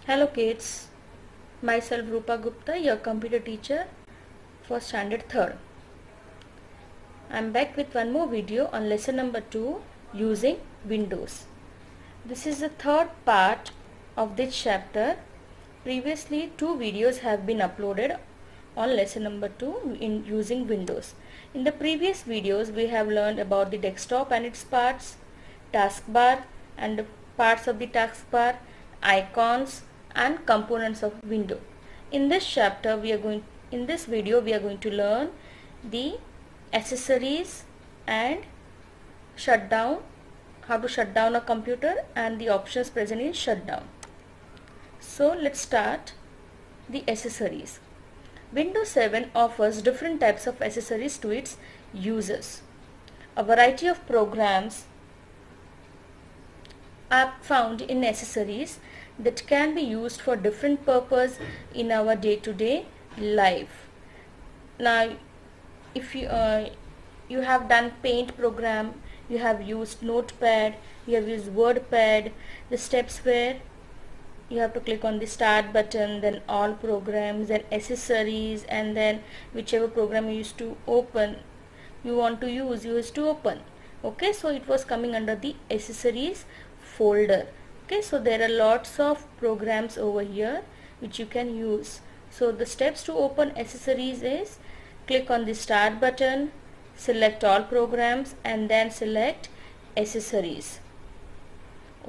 Hello kids, myself Rupa Gupta, your computer teacher for standard 3rd. I am back with one more video on lesson number 2, using Windows. This is the third part of this chapter. Previously 2 videos have been uploaded on lesson number 2 in using Windows. In the previous videos we have learned about the desktop and its parts, taskbar and the parts of the taskbar, icons and components of window. In this chapter in this video we are going to learn the accessories and how to shut down a computer and the options present in shutdown. So let's start the accessories. Windows 7 offers different types of accessories to its users. A variety of programs are found in accessories that can be used for different purpose in our day-to-day life. Now if you have done Paint program, you have used Notepad, you have used WordPad, the steps where you have to click on the start button, then all programs, then accessories, and then whichever program you want to use to open. Okay, so it was coming under the accessories folder. Okay, so there are lots of programs over here which you can use. So the steps to open accessories is click on the start button, select all programs and then select accessories.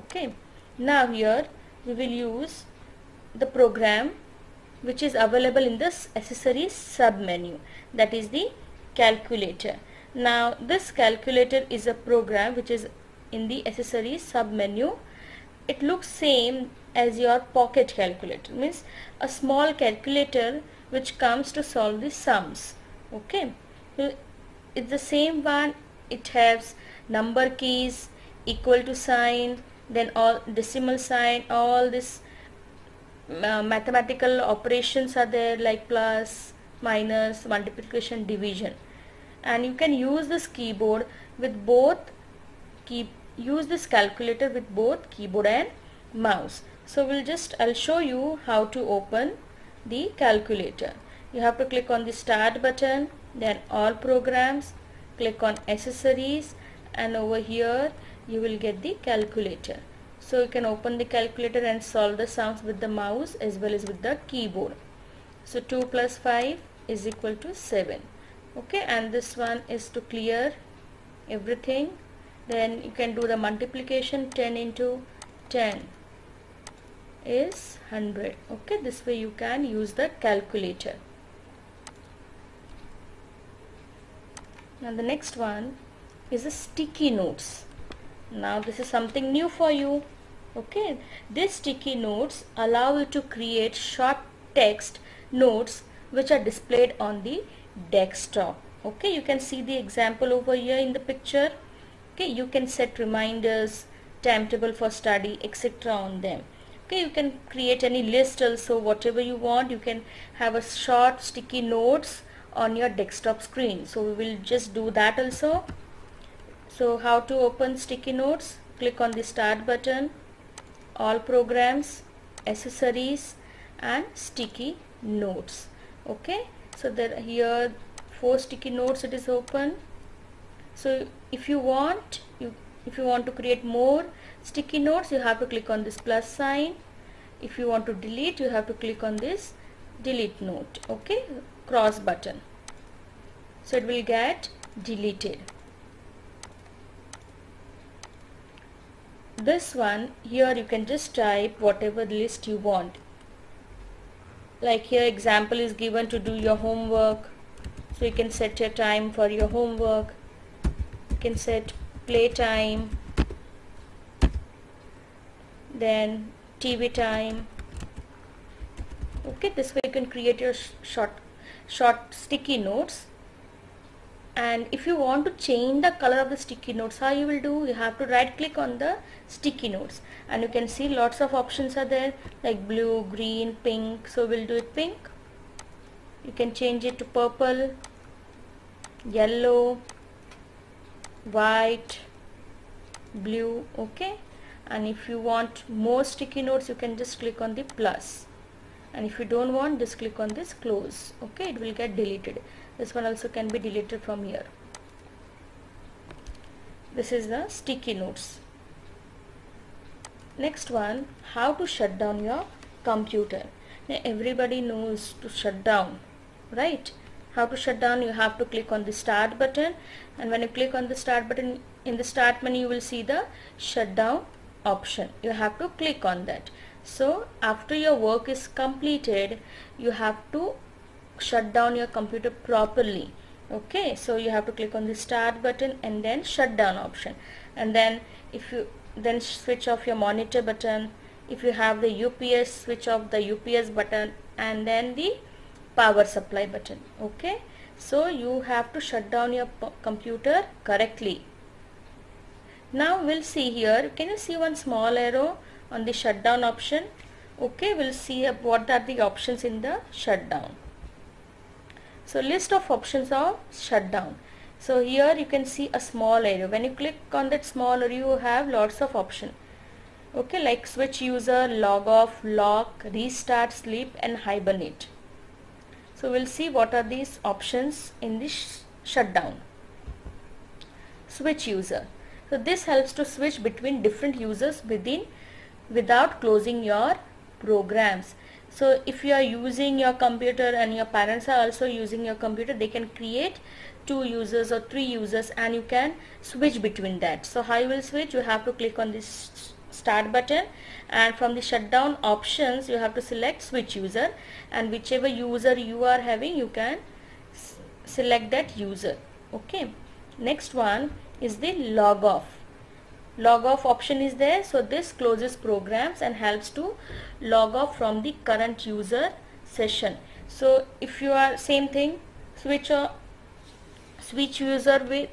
Okay, now here we will use the program which is available in this accessories sub-menu, that is the calculator. Now this calculator is a program which is in the accessories sub-menu. It looks same as your pocket calculator, means a small calculator which comes to solve the sums. Okay, so it's the same one. It has number keys, equal to sign, then all decimal sign, all this mathematical operations are there like plus, minus, multiplication, division, and you can use this keyboard with both use this calculator with both keyboard and mouse. So I'll show you how to open the calculator. You have to click on the start button, then all programs, click on accessories, and over here you will get the calculator. So you can open the calculator and solve the sums with the mouse as well as with the keyboard. So 2 plus 5 is equal to 7. Okay, and this one is to clear everything. Then you can do the multiplication. 10 into 10 is 100. Okay, this way you can use the calculator. Now the next one is the sticky notes. Now this is something new for you. Okay, these sticky notes allow you to create short text notes which are displayed on the desktop. Okay, you can see the example over here in the picture. Okay, you can set reminders, timetable for study, etc. on them. Okay, you can create any list also, whatever you want. You can have a short sticky notes on your desktop screen. So we will just do that also. So how to open sticky notes? Click on the start button, all programs, accessories and sticky notes. Okay, so here 4 sticky notes it is open. So if you want to create more sticky notes, you have to click on this plus sign. If you want to delete, you have to click on this delete note. Okay, cross button, so it will get deleted. This one here you can just type whatever list you want. Like here example is given to do your homework, so you can set your time for your homework. You can set play time, then TV time. Okay, this way you can create your short sticky notes. And if you want to change the color of the sticky notes, how you will do? You have to right click on the sticky notes and you can see lots of options are there like blue, green, pink. So we'll do it pink. You can change it to purple, yellow, white, blue. Okay, and if you want more sticky notes you can just click on the plus, and if you don't want, just click on this close. Okay, it will get deleted. This one also can be deleted from here. This is the sticky notes. Next one, how to shut down your computer. Now everybody knows to shut down, right? How to shut down? You have to click on the start button, and when you click on the start button, in the start menu you will see the shutdown option. You have to click on that. So after your work is completed, you have to shut down your computer properly. Okay, so you have to click on the start button and then shutdown option, and then if you then switch off your monitor button. If you have the UPS, switch off the UPS button, and then the power supply button. Okay, so you have to shut down your computer correctly. Now we'll see here, can you see one small arrow on the shutdown option? Okay, we'll see what are the options in the shutdown. So list of options of shutdown. So here you can see a small arrow. When you click on that small arrow, you have lots of options. Okay, like switch user, log off, lock, restart, sleep, and hibernate. So we'll see what are these options in this shutdown. Switch user. So this helps to switch between different users without closing your programs. So if you are using your computer and your parents are also using your computer, they can create 2 users or 3 users and you can switch between that. So how you will switch? You have to click on this start button, and from the shutdown options you have to select switch user, and whichever user you are having you can select that user. Okay, next one is the log off. Log off option is there, so this closes programs and helps to log off from the current user session. So if you are same thing, switch user with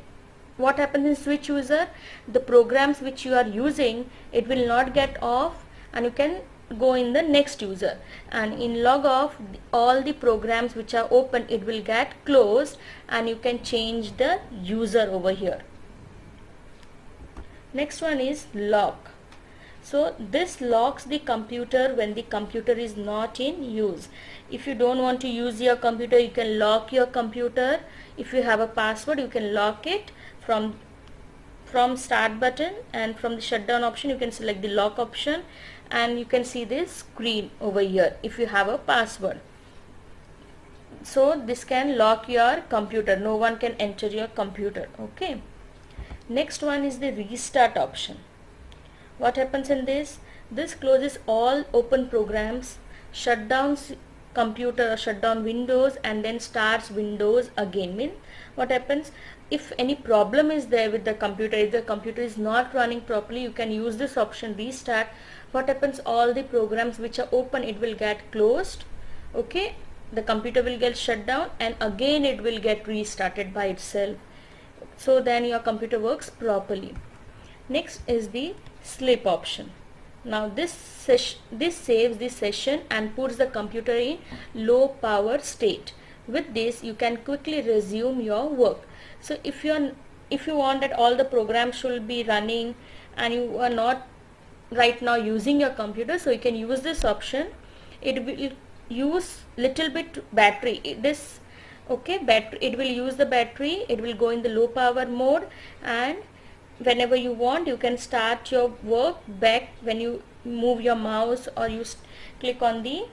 what happens in switch user, the programs which you are using, it will not get off and you can go in the next user, and in log off all the programs which are open, it will get closed and you can change the user over here. Next one is lock. So this locks the computer when the computer is not in use. If you don't want to use your computer, you can lock your computer. If you have a password, you can lock it from start button, and from the shutdown option you can select the lock option, and you can see this screen over here if you have a password. So this can lock your computer, no one can enter your computer. Okay, next one is the restart option. What happens in this? This closes all open programs, shut down computer or shut down Windows, and then starts Windows again. Mean what happens if any problem is there with the computer, if the computer is not running properly, you can use this option restart. What happens, all the programs which are open, it will get closed. Okay, the computer will get shut down and again it will get restarted by itself, so then your computer works properly. Next is the sleep option. Now this saves the session and puts the computer in low power state. With this you can quickly resume your work. So if you want that all the programs should be running and you are not right now using your computer, so you can use this option. It will use little bit battery. It will use the battery, it will go in the low power mode, and whenever you want you can start your work back when you move your mouse or you click on the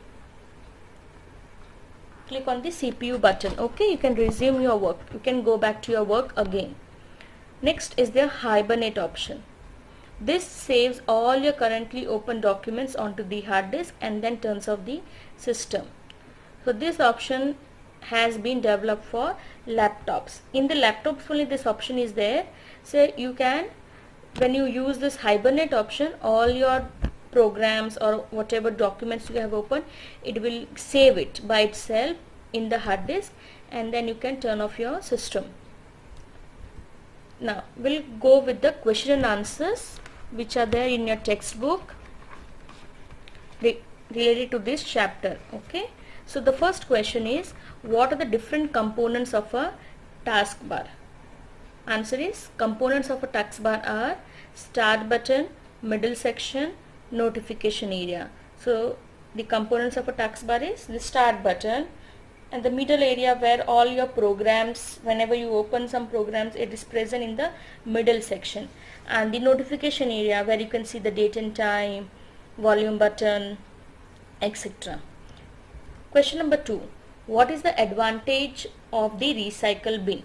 CPU button. Okay, you can resume your work, you can go back to your work again. Next is the hibernate option. This saves all your currently open documents onto the hard disk and then turns off the system. So this option has been developed for laptops. In the laptops only this option is there. So you can, when you use this hibernate option, all your programs or whatever documents you have opened, it will save it by itself in the hard disk and then you can turn off your system. Now we'll go with the question and answers which are there in your textbook related to this chapter. Okay, so the first question is, what are the different components of a taskbar? Answer is, components of a taskbar are start button, middle section, notification area. So the components of a taskbar is the start button, and the middle area where all your programs, whenever you open some programs, it is present in the middle section, and the notification area where you can see the date and time, volume button, etc. Question number 2. What is the advantage of the recycle bin?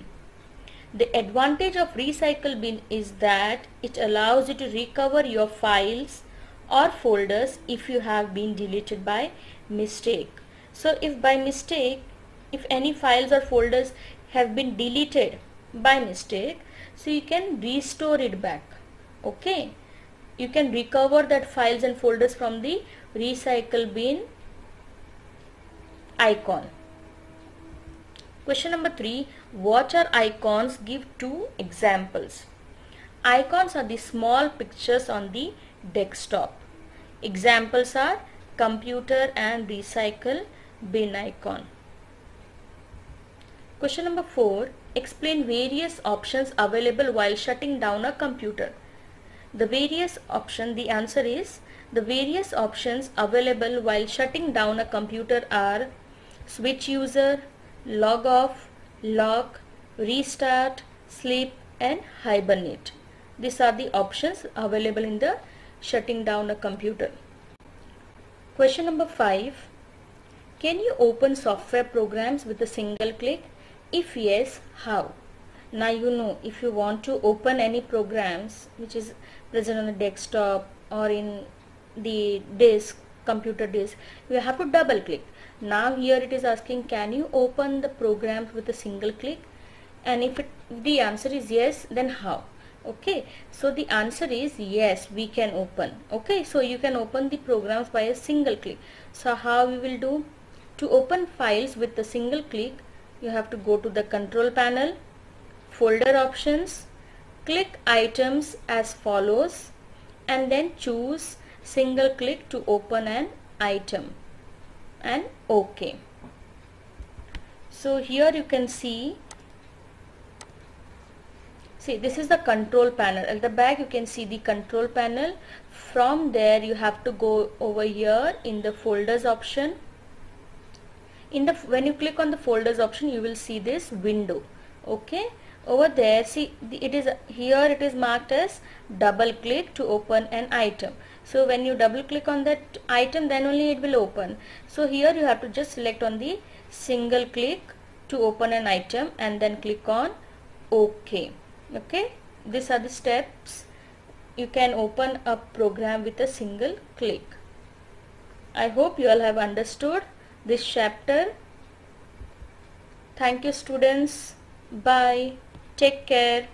The advantage of recycle bin is that it allows you to recover your files or folders if you have been deleted by mistake. So if by mistake, if any files or folders have been deleted by mistake, so you can restore it back. Okay, you can recover that files and folders from the recycle bin icon. Question number 3. What are icons? Give 2 examples. Icons are the small pictures on the desktop. Examples are computer and recycle bin icon. Question number 4. Explain various options available while shutting down a computer. The various options, the answer is, the various options available while shutting down a computer are switch user, log off, lock, restart, sleep and hibernate. These are the options available in the shutting down a computer. Question number 5. Can you open software programs with a single click? If yes, how? Now you know, if you want to open any programs which is present on the desktop or in the disk, computer disk, you have to double click. Now here it is asking, can you open the programs with a single click? And if the answer is yes, then how? Okay, so the answer is yes, we can open. Okay, so you can open the programs by a single click. So how we will do? To open files with a single click, you have to go to the control panel, folder options, click items as follows, and then choose single click to open an item and OK. So here you can see this is the control panel. At the back you can see the control panel. From there you have to go over here in the folders option. When you click on the folders option, you will see this window. Okay, over there, see it is marked as double click to open an item. So when you double click on that item, then only it will open. So here you have to just select on the single click to open an item and then click on OK. Okay, these are the steps you can open a program with a single click. I hope you all have understood this chapter. Thank you students. Bye. Take care.